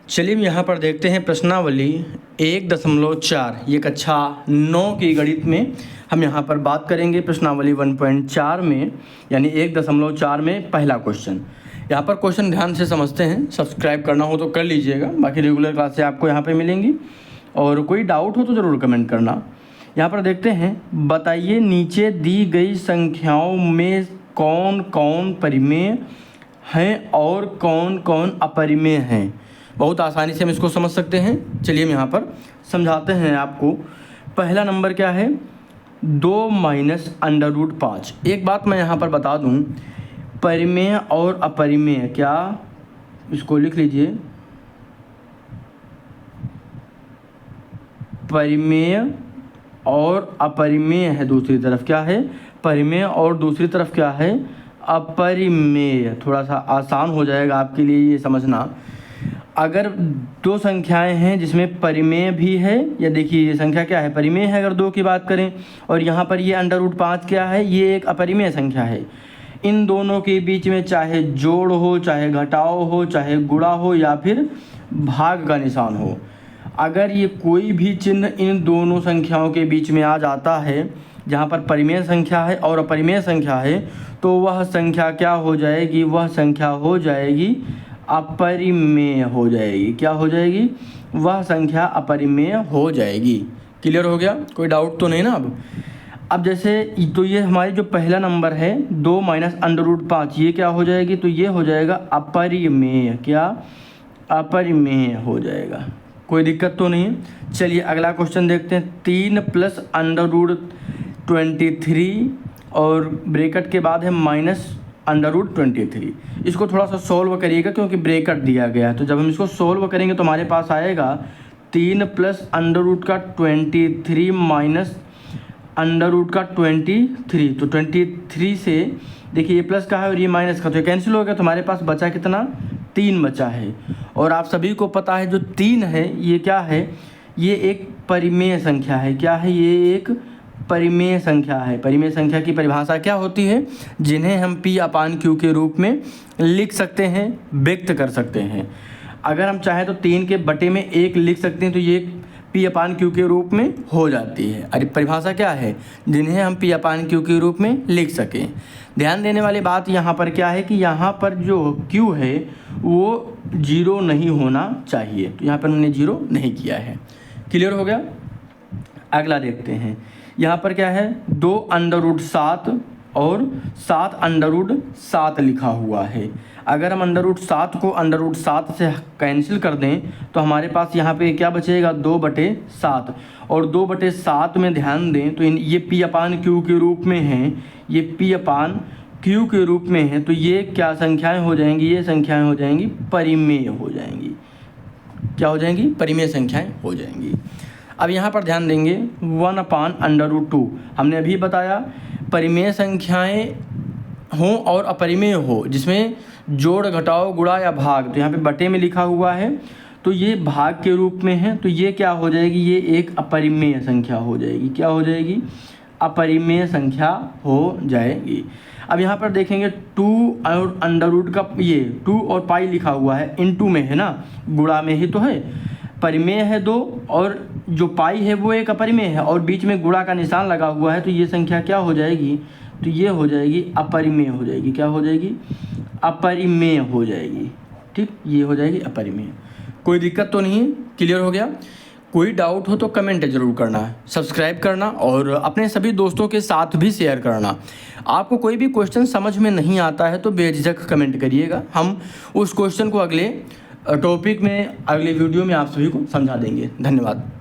चलिए यहाँ पर देखते हैं प्रश्नावली 1.4 ये कक्षा 9 की गणित में हम यहाँ पर बात करेंगे प्रश्नावली 1.4 में, यानी 1.4 में पहला क्वेश्चन। यहाँ पर क्वेश्चन ध्यान से समझते हैं, सब्सक्राइब करना हो तो कर लीजिएगा, बाकी रेगुलर क्लासें आपको यहाँ पे मिलेंगी और कोई डाउट हो तो ज़रूर कमेंट करना। यहाँ पर देखते हैं, बताइए नीचे दी गई संख्याओं में कौन कौन परिमेय हैं और कौन कौन अपरिमेय हैं। बहुत आसानी से हम इसको समझ सकते हैं। चलिए हम यहाँ पर समझाते हैं आपको। पहला नंबर क्या है, 2 माइनस √5। एक बात मैं यहाँ पर बता दूँ, परिमेय और अपरिमेय, क्या इसको लिख लीजिए, परिमेय और अपरिमेय है। दूसरी तरफ क्या है, परिमेय, और दूसरी तरफ क्या है, अपरिमेय। थोड़ा सा आसान हो जाएगा आपके लिए ये समझना। अगर दो संख्याएं हैं जिसमें परिमेय भी है, या देखिए ये संख्या क्या है, परिमेय है अगर 2 की बात करें, और यहाँ पर ये √5 क्या है, ये एक अपरिमेय संख्या है। इन दोनों के बीच में चाहे जोड़ हो, चाहे घटाव हो, चाहे गुणा हो, या फिर भाग का निशान हो, अगर ये कोई भी चिन्ह इन दोनों संख्याओं के बीच में आ जाता है, जहाँ पर परिमेय संख्या है और अपरिमेय संख्या है, तो वह संख्या क्या हो जाएगी, वह संख्या हो जाएगी अपरिमेय हो जाएगी। क्या हो जाएगी, वह संख्या अपरिमेय हो जाएगी। क्लियर हो गया, कोई डाउट तो नहीं ना। अब जैसे तो ये हमारे जो पहला नंबर है 2 माइनस √5, ये क्या हो जाएगी, तो ये हो जाएगा अपरिमेय। क्या, अपरिमेय हो जाएगा, कोई दिक्कत तो नहीं है। चलिए अगला क्वेश्चन देखते हैं। 3 प्लस √23 और ब्रैकेट के बाद है माइनस √23। इसको थोड़ा सा सोल्व करिएगा क्योंकि ब्रैकेट दिया गया है, तो जब हम इसको सोल्व करेंगे तो हमारे पास आएगा 3 प्लस √23 माइनस √23। तो 23 से देखिए ये प्लस का है और ये माइनस का, तो कैंसिल हो गया, तो हमारे पास बचा कितना, 3 बचा है। और आप सभी को पता है जो 3 है ये क्या है, ये एक परिमेय संख्या है। क्या है, ये एक परिमेय संख्या है। परिमेय संख्या की परिभाषा क्या होती है, जिन्हें हम P/Q के रूप में लिख सकते हैं, व्यक्त कर सकते हैं। अगर हम चाहें तो 3 के बटे में 1 लिख सकते हैं, तो ये P/Q के रूप में हो जाती है। अरे परिभाषा क्या है, जिन्हें हम P/Q के रूप में लिख सकें। ध्यान देने वाली बात यहाँ पर क्या है कि यहाँ पर जो Q है वो 0 नहीं होना चाहिए, तो यहाँ पर हमने 0 नहीं किया है। क्लियर हो गया। अगला देखते हैं, यहाँ पर क्या है, 2 √7 और 7 √7 लिखा हुआ है। अगर हम √7 को √7 से कैंसिल कर दें तो हमारे पास यहाँ पे क्या बचेगा, 2/7। और 2/7 में ध्यान दें तो ये P/Q के रूप में है, ये P/Q के रूप में है, तो ये क्या संख्याएं हो जाएंगी, ये संख्याएं हो जाएंगी परिमेय हो जाएंगी। क्या हो जाएंगी, परिमेय संख्याएं हो जाएंगी। अब यहाँ पर ध्यान देंगे 1/√2, हमने अभी बताया परिमेय संख्याएं हों और अपरिमेय हो, जिसमें जोड़ घटाव गुणा या भाग, तो यहाँ पे बटे में लिखा हुआ है, तो ये भाग के रूप में है, तो ये क्या हो जाएगी, ये एक अपरिमेय संख्या हो जाएगी। क्या हो जाएगी, अपरिमेय संख्या हो जाएगी। अब यहाँ पर देखेंगे 2 और √ का ये 2 और पाई लिखा हुआ है, इनटू में है ना, गुणा में ही तो है। परिमेय है 2 और जो पाई है वो एक अपरिमेय है, और बीच में गुणा का निशान लगा हुआ है, तो ये संख्या क्या हो जाएगी, तो ये हो जाएगी अपरिमेय हो जाएगी। क्या हो जाएगी, अपरिमेय हो जाएगी। ठीक, ये हो जाएगी अपरिमेय। कोई दिक्कत तो नहीं है, क्लियर हो गया। कोई डाउट हो तो कमेंट जरूर करना, सब्सक्राइब करना और अपने सभी दोस्तों के साथ भी शेयर करना। आपको कोई भी क्वेश्चन समझ में नहीं आता है तो बेझिझक कमेंट करिएगा, हम उस क्वेश्चन को अगले टॉपिक में, अगले वीडियो में आप सभी को समझा देंगे। धन्यवाद।